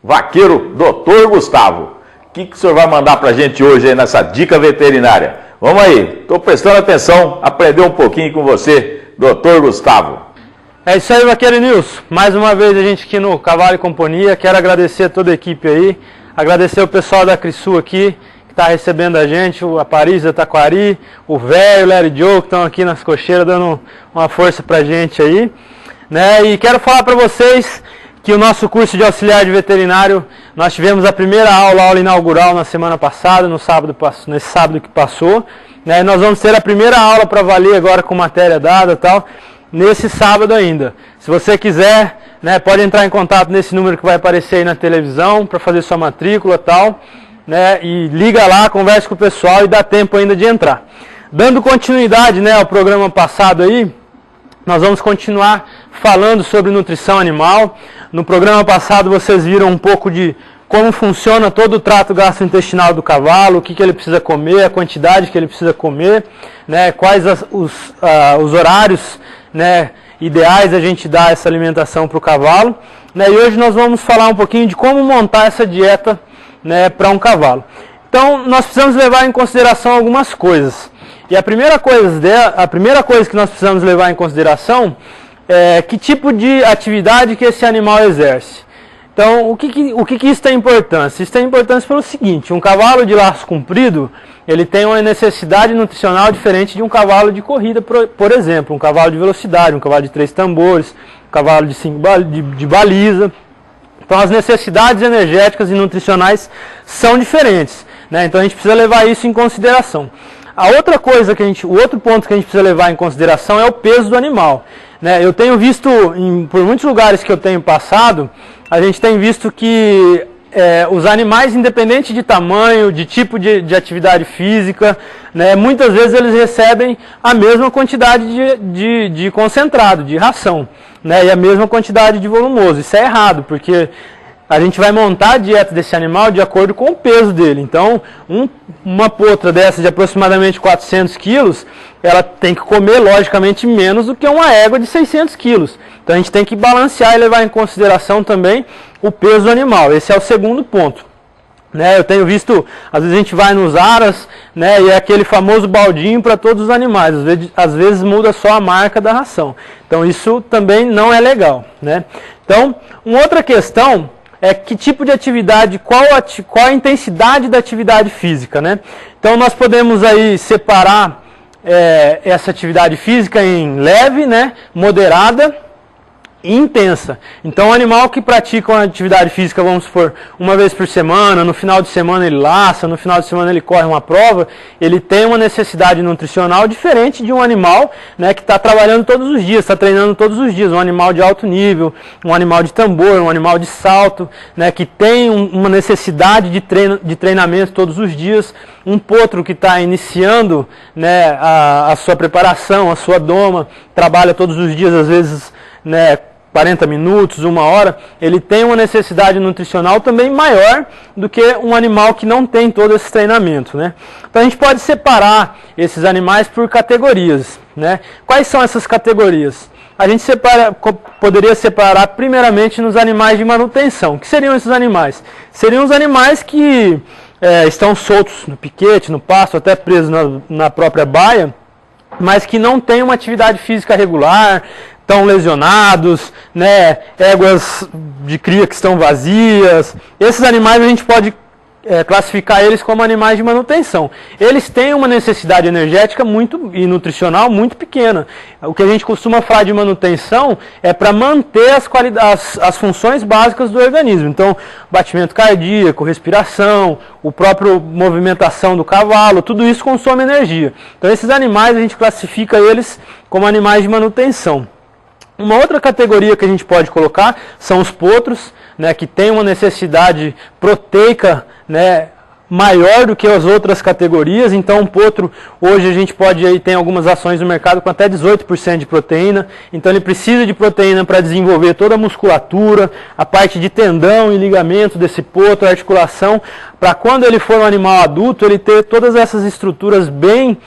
vaqueiro Dr. Gustavo. O que o senhor vai mandar para a gente hoje aí nessa dica veterinária? Vamos aí, estou prestando atenção, aprender um pouquinho com você, Dr. Gustavo. É isso aí, vaqueiro Nilson. Mais uma vez a gente aqui no Cavalo e Companhia. Quero agradecer a toda a equipe aí, agradecer o pessoal da Crisul aqui, que está recebendo a gente, a Paris da Taquari, o velho, o Larry Joe, que estão aqui nas cocheiras dando uma força pra gente aí, né? E quero falar para vocês que o nosso curso de auxiliar de veterinário, nós tivemos a primeira aula inaugural na semana passada, nesse sábado que passou, né? E nós vamos ter a primeira aula para valer agora com matéria dada e tal, nesse sábado ainda. Se você quiser, né, pode entrar em contato nesse número que vai aparecer aí na televisão para fazer sua matrícula e tal, né, e liga lá, converse com o pessoal e dá tempo ainda de entrar. Dando continuidade, né, ao programa passado aí, nós vamos continuar falando sobre nutrição animal. No programa passado vocês viram um pouco de como funciona todo o trato gastrointestinal do cavalo, o que ele precisa comer, a quantidade que ele precisa comer, né, quais os horários, né, ideais a gente dar essa alimentação para o cavalo, né, e hoje nós vamos falar um pouquinho de como montar essa dieta, né, para um cavalo. Então nós precisamos levar em consideração algumas coisas, e a primeira coisa que nós precisamos levar em consideração é que tipo de atividade que esse animal exerce. Então, o que isso tem importância? Isso tem importância pelo seguinte: um cavalo de laço comprido, ele tem uma necessidade nutricional diferente de um cavalo de corrida, por exemplo, um cavalo de velocidade, um cavalo de 3 tambores, um cavalo de baliza. Então, as necessidades energéticas e nutricionais são diferentes, né? Então, a gente precisa levar isso em consideração. A outra coisa o outro ponto que a gente precisa levar em consideração é o peso do animal, né? Eu tenho visto, por muitos lugares que eu tenho passado, a gente tem visto que os animais, independente de tamanho, de tipo de atividade física, né, muitas vezes eles recebem a mesma quantidade de concentrado, de ração, né, e a mesma quantidade de volumoso. Isso é errado, porque a gente vai montar a dieta desse animal de acordo com o peso dele. Então, uma potra dessa de aproximadamente 400 quilos, ela tem que comer, logicamente, menos do que uma égua de 600 quilos. Então, a gente tem que balancear e levar em consideração também o peso do animal. Esse é o segundo ponto, né? Eu tenho visto, às vezes a gente vai nos aras, né, e é aquele famoso baldinho para todos os animais. Às vezes muda só a marca da ração. Então, isso também não é legal, né? Então, uma outra questão é que tipo de atividade, qual a intensidade da atividade física, né? Então nós podemos aí separar essa atividade física em leve, né, moderada e intensa. Então o animal que pratica uma atividade física, vamos supor, uma vez por semana, no final de semana ele laça, no final de semana ele corre uma prova, ele tem uma necessidade nutricional diferente de um animal, né, que está trabalhando todos os dias, está treinando todos os dias, um animal de alto nível, um animal de tambor, um animal de salto, né, que tem uma necessidade de treinamento todos os dias, um potro que está iniciando, né, a sua preparação, a sua doma, trabalha todos os dias, às vezes, né, 40 minutos, 1 hora, ele tem uma necessidade nutricional também maior do que um animal que não tem todo esse treinamento, né? Então a gente pode separar esses animais por categorias, né? Quais são essas categorias? A gente poderia separar primeiramente nos animais de manutenção. O que seriam esses animais? Seriam os animais que estão soltos no piquete, no pasto, até presos na própria baia, mas que não têm uma atividade física regular, estão lesionados, né, éguas de cria que estão vazias. Esses animais a gente pode classificar eles como animais de manutenção. Eles têm uma necessidade energética e nutricional muito pequena. O que a gente costuma falar de manutenção é para manter as funções básicas do organismo. Então, batimento cardíaco, respiração, o próprio movimentação do cavalo, tudo isso consome energia. Então, esses animais a gente classifica eles como animais de manutenção. Uma outra categoria que a gente pode colocar são os potros, né, que tem uma necessidade proteica, né, maior do que as outras categorias. Então, um potro, hoje a gente pode, aí tem algumas ações no mercado com até 18% de proteína. Então, ele precisa de proteína para desenvolver toda a musculatura, a parte de tendão e ligamento desse potro, a articulação, para quando ele for um animal adulto, ele ter todas essas estruturas bem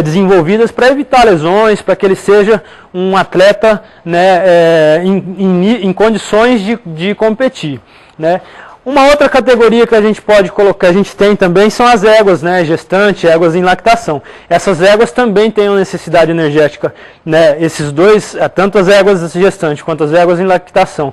desenvolvidas para evitar lesões, para que ele seja um atleta, né, em condições de competir, né. Uma outra categoria que a gente pode colocar, a gente tem também, são as éguas, né, gestante, éguas em lactação. Essas éguas também têm uma necessidade energética, né, esses dois, tanto as éguas gestantes quanto as éguas em lactação.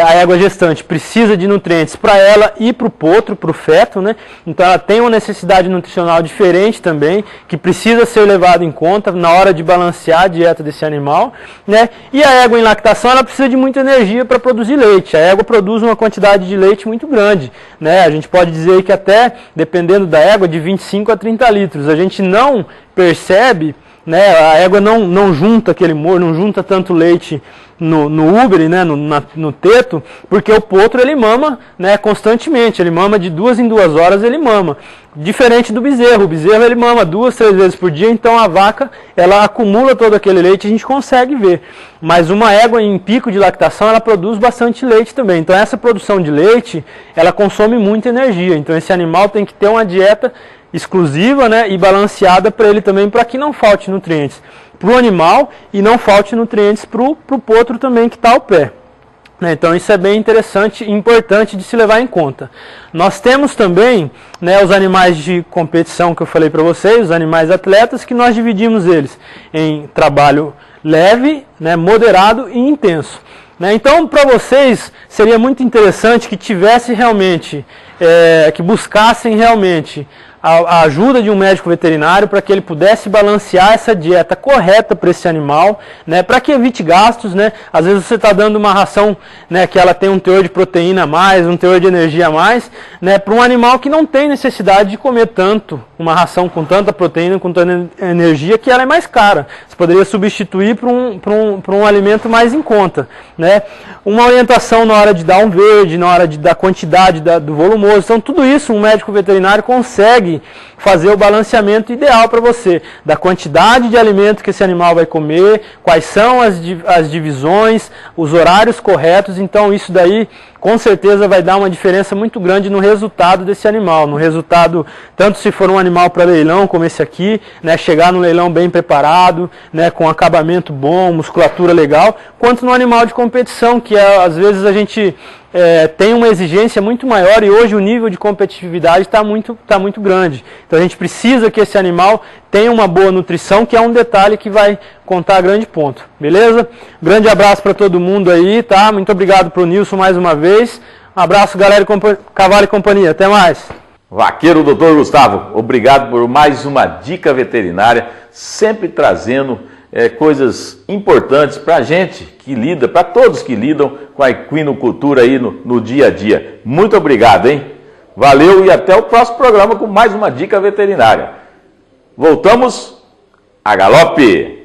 A égua gestante precisa de nutrientes para ela e para o potro, para o feto, né? Então ela tem uma necessidade nutricional diferente também, que precisa ser levada em conta na hora de balancear a dieta desse animal, né? E a égua em lactação, ela precisa de muita energia para produzir leite. A égua produz uma quantidade de leite muito grande, né? A gente pode dizer que até, dependendo da égua, de 25 a 30 litros. A gente não percebe, né? A égua não junta aquele não junta tanto leite no úbere, né, no teto, porque o potro ele mama, né, constantemente, ele mama de 2 em 2 horas, ele mama. Diferente do bezerro, o bezerro ele mama 2, 3 vezes por dia, então a vaca ela acumula todo aquele leite e a gente consegue ver. Mas uma égua em pico de lactação, ela produz bastante leite também. Então essa produção de leite, ela consome muita energia. Então esse animal tem que ter uma dieta exclusiva, né, e balanceada para ele também, para que não falte nutrientes para o animal e não falte nutrientes para o potro também que está ao pé. Então isso é bem interessante e importante de se levar em conta. Nós temos também, né, os animais de competição que eu falei para vocês, os animais atletas, que nós dividimos eles em trabalho leve, né, moderado e intenso. Então, para vocês, seria muito interessante que tivesse realmente, que buscassem realmente a ajuda de um médico veterinário para que ele pudesse balancear essa dieta correta para esse animal, né, para que evite gastos, né? Às vezes você está dando uma ração, né, que ela tem um teor de proteína a mais, um teor de energia a mais, né, para um animal que não tem necessidade de comer tanto, uma ração com tanta proteína, com tanta energia, que ela é mais cara. Você poderia substituir por um alimento mais em conta, né? Uma orientação na hora de dar um verde, na hora de dar quantidade do volumoso. Então tudo isso um médico veterinário consegue fazer o balanceamento ideal para você, da quantidade de alimento que esse animal vai comer, quais são as divisões, os horários corretos. Então isso daí com certeza vai dar uma diferença muito grande no resultado desse animal, no resultado, tanto se for um animal para leilão como esse aqui, né, chegar no leilão bem preparado, né, com acabamento bom, musculatura legal, quanto no animal de competição, que às vezes a gente tem uma exigência muito maior e hoje o nível de competitividade está muito grande. Então a gente precisa que esse animal tenha uma boa nutrição, que é um detalhe que vai contar grande ponto. Beleza? Grande abraço para todo mundo aí, tá? Muito obrigado pro Nilson mais uma vez. Um abraço, galera de Cavalo e Companhia. Até mais. Vaqueiro Dr. Gustavo, obrigado por mais uma dica veterinária, sempre trazendo coisas importantes para a gente que lida, para todos que lidam com a equinocultura aí no dia a dia. Muito obrigado, hein? Valeu e até o próximo programa com mais uma dica veterinária. Voltamos a galope!